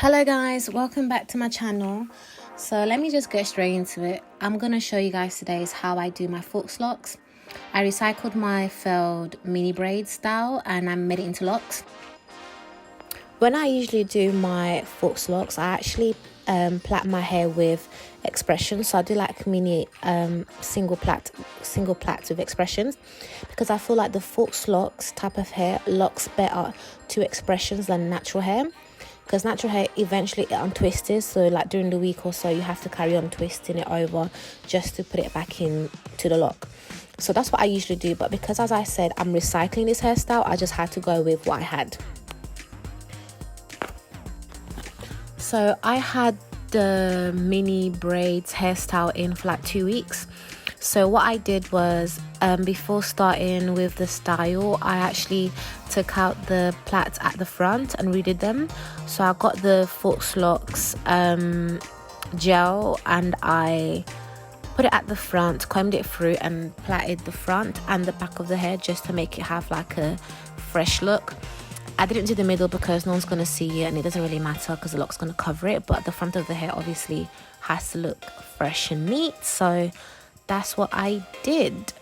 Hello guys, welcome back to my channel. So let me just get straight into it. I'm gonna show you guys today is how I do my Faux Locs. I recycled my failed mini braid style and I made it into locks. When I usually do my Faux Locs, I actually plait my hair with expressions. So I do like mini single plaits with expressions, because I feel like the Faux Locs type of hair locks better to expressions than natural hair. Because natural hair eventually it untwists, so like during the week or so you have to carry on twisting it over just to put it back in to the lock. So that's what I usually do, but because, as I said, I'm recycling this hairstyle, I just had to go with what I had. So I had the mini braids hairstyle in for like 2 weeks. So what I did was, before starting with the style, I actually took out the plaits at the front and redid them. So I got the Faux Locs gel and I put it at the front, combed it through and plaited the front and the back of the hair just to make it have like a fresh look. I didn't do the middle because no one's going to see it and it doesn't really matter because the lock's going to cover it, but the front of the hair obviously has to look fresh and neat. So that's what I did.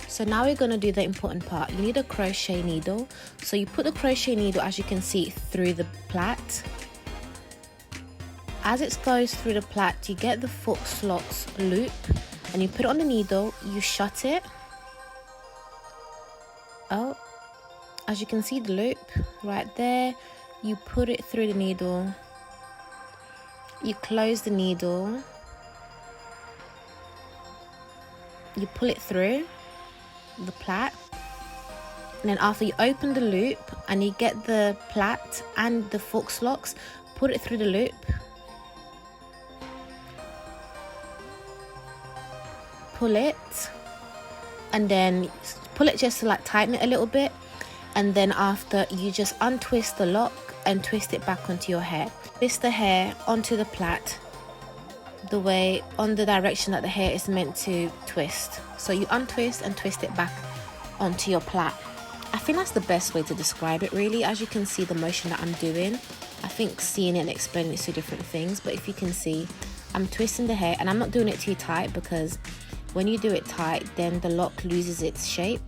So now we're going to do the important part. You need a crochet needle. So you put the crochet needle, as you can see, through the plait. As it goes through the plait, you get the Faux Locs loop and you put it on the needle, you shut it. Oh, as you can see the loop right there, you put it through the needle, you close the needle, you pull it through the plait, and then after you open the loop and you get the plait and the Faux Locs, put it through the loop, pull it, and then pull it just to like tighten it a little bit, and then after you just untwist the lock and twist it back onto your hair. Twist the hair onto the plait on the direction that the hair is meant to twist. So you untwist and twist it back onto your plait. I think that's the best way to describe it really. As you can see the motion that I'm doing, I think seeing it and explaining it is two different things, but if you can see, I'm twisting the hair and I'm not doing it too tight, because when you do it tight then the lock loses its shape.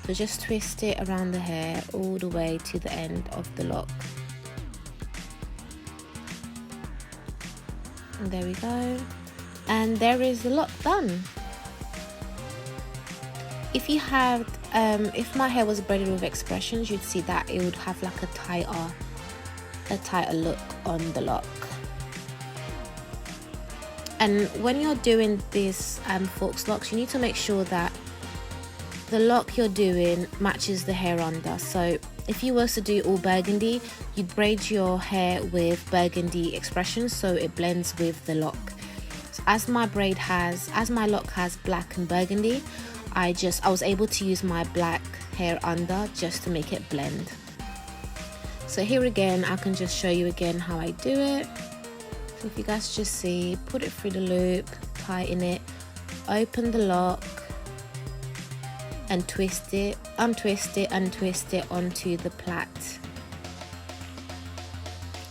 So just twist it around the hair all the way to the end of the lock. And there we go, and there is the lock done. If you had if my hair was braided with expressions, you'd see that it would have like a tighter look on the lock. And when you're doing this Faux Locs, you need to make sure that the lock you're doing matches the hair under. So if you were to do all burgundy, you'd braid your hair with burgundy expressions so it blends with the lock. So as my lock has black and burgundy, I was able to use my black hair under just to make it blend. So here again, I can just show you again how I do it. So if you guys just see, put it through the loop, tighten it, open the lock and twist it, untwist it and twist it onto the plait.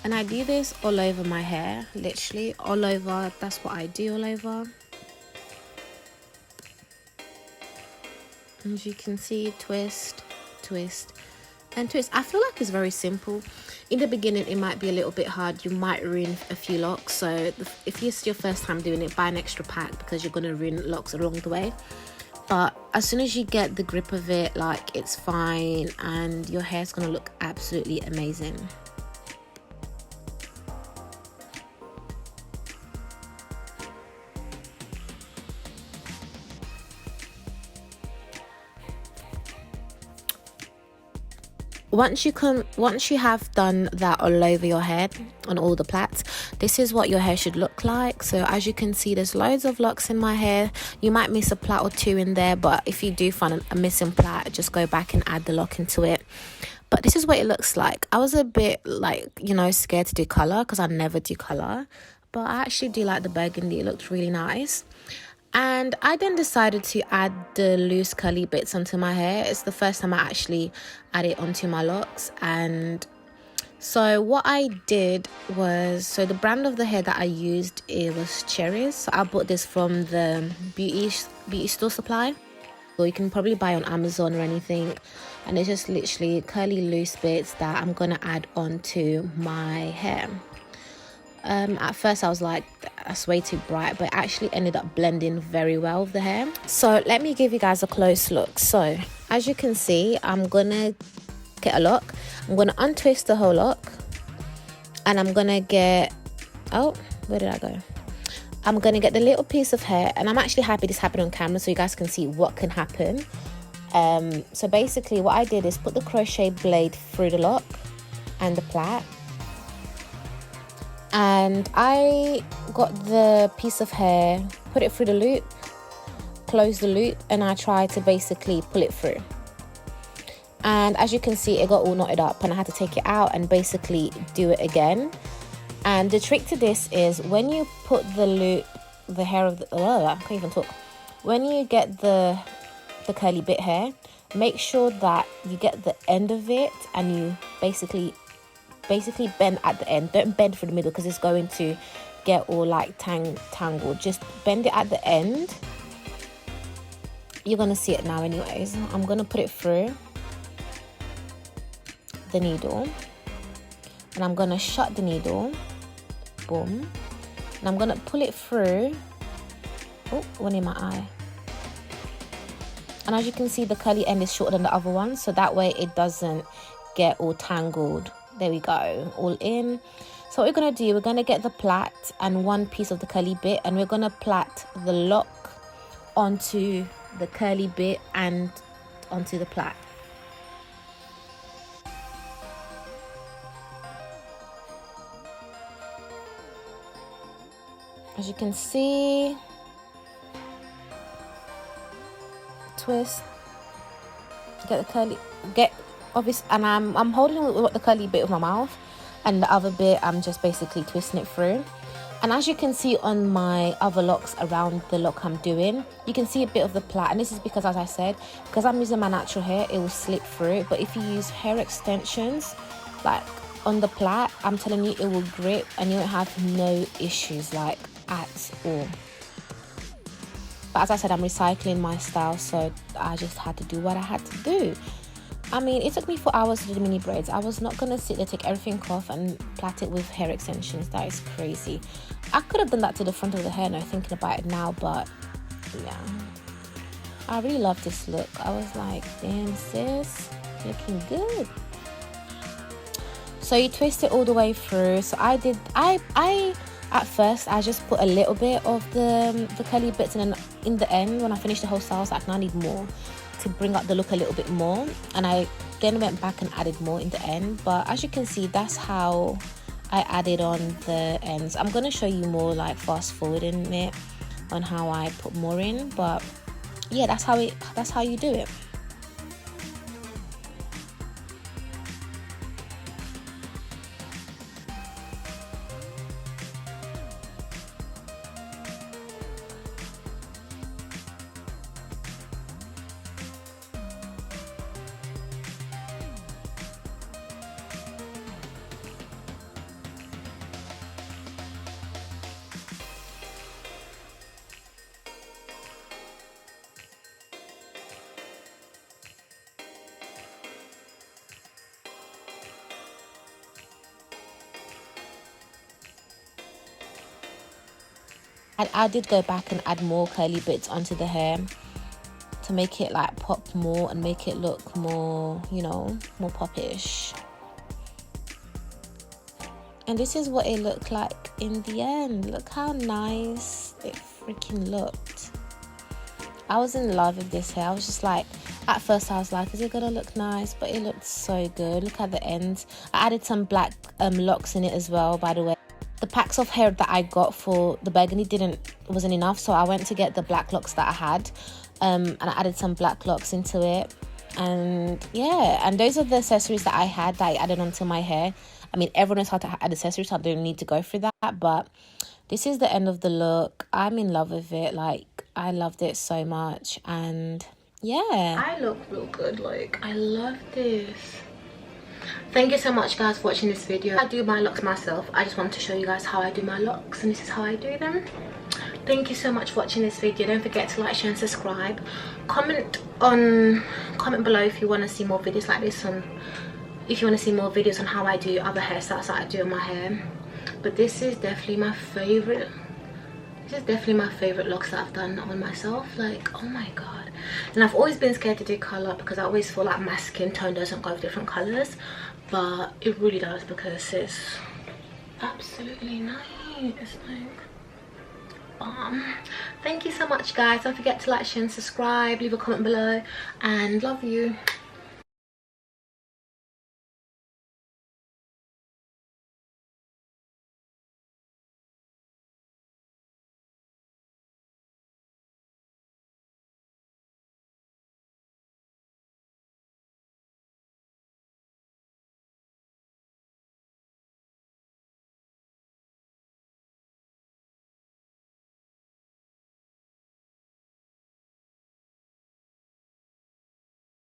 And I do this all over my hair, literally all over. That's what I do all over. As you can see, twist, twist and twist. I feel like it's very simple. In the beginning it might be a little bit hard, you might ruin a few locks, so if it's your first time doing it, buy an extra pack because you're going to ruin locks along the way. But as soon as you get the grip of it, like, it's fine and your hair's going to look absolutely amazing. Once you have done that all over your head on all the plaits, this is what your hair should look like. So as you can see, there's loads of locks in my hair. You might miss a plait or two in there, but if you do find a missing plait, just go back and add the lock into it. But this is what it looks like. I was a bit like, you know, scared to do color because I never do color, but I actually do like the burgundy. It looked really nice. And I then decided to add the loose curly bits onto my hair. It's the first time I actually add it onto my locks. And so what I did was, so the brand of the hair that I used, it was Cherish. So I bought this from the beauty store supply, or you can probably buy on Amazon or anything. And it's just literally curly loose bits that I'm gonna add onto my hair. At first I was like, that's way too bright, but it actually ended up blending very well with the hair. So let me give you guys a close look. So as you can see, I'm gonna get a lock. I'm gonna untwist the whole lock, and I'm gonna get, oh, where did I go? I'm gonna get the little piece of hair, and I'm actually happy this happened on camera so you guys can see what can happen. So basically what I did is put the crochet blade through the lock and the plait, and I got the piece of hair, put it through the loop, close the loop, and I tried to basically pull it through. And as you can see, it got all knotted up, and I had to take it out and basically do it again. And the trick to this is when you put the loop, the hair of the, I can't even talk. When you get the curly bit hair, make sure that you get the end of it and you basically bend at the end. Don't bend through the middle because it's going to get all like tangled. Just bend it at the end. You're gonna see it now anyways. I'm gonna put it through the needle, and I'm gonna shut the needle, boom, and I'm gonna pull it through. Oh, one in my eye. And as you can see, the curly end is shorter than the other one, so that way it doesn't get all tangled. There we go, all in. So what we're gonna do, we're gonna get the plait and one piece of the curly bit, and we're gonna plait the lock onto the curly bit and onto the plait. As you can see, twist, get the curly, obvious, and I'm holding the curly bit with my mouth, and the other bit I'm just basically twisting it through. And as you can see on my other locks around the lock I'm doing, you can see a bit of the plait, and this is because, as I said, because I'm using my natural hair, it will slip through. But if you use hair extensions, like on the plait, I'm telling you, it will grip and you won't have no issues, like at all. But as I said, I'm recycling my style, so I just had to do what I had to do. I mean, it took me 4 hours to do the mini braids. I was not gonna sit there, take everything off and plait it with hair extensions. That is crazy. I could have done that to the front of the hair now, thinking about it now, but yeah, I really love this look. I was like, damn sis, looking good. So you twist it all the way through. So I at first I just put a little bit of the curly bits, and then in the end when I finished the whole style I was like, no, I need more to bring up the look a little bit more, and I then went back and added more in the end. But as you can see, that's how I added on the ends. I'm going to show you more like fast forwarding it on how I put more in, but yeah, that's how you do it. And I did go back and add more curly bits onto the hair to make it like pop more and make it look more, you know, more popish. And this is what it looked like in the end. Look how nice it freaking looked. I was in love with this hair. I was just like, at first I was like, is it gonna look nice? But it looked so good. Look at the ends. I added some black locks in it as well, by the way. The packs of hair that I got for the burgundy wasn't enough, so I went to get the black locks that I had, and I added some black locks into it. And yeah, and those are the accessories that I had that I added onto my hair. I mean, everyone knows how to add accessories, so I don't need to go through that. But this is the end of the look. I'm in love with it. Like, I loved it so much. And yeah, I look real good. Like, I love this. Thank you so much, guys, for watching this video. I do my locks myself. I just wanted to show you guys how I do my locks, and this is how I do them. Thank you so much for watching this video. Don't forget to like, share and subscribe. Comment below if you want to see more videos like this, and if you want to see more videos on how I do other hairstyles that I do on my hair. But this is definitely my favorite. This is definitely my favorite locks that I've done on myself. Like, oh my god. And I've always been scared to do color because I always feel like my skin tone doesn't go with different colors, but it really does because it's absolutely nice. Like, thank you so much, guys. Don't forget to like, share and subscribe. Leave a comment below, and love you.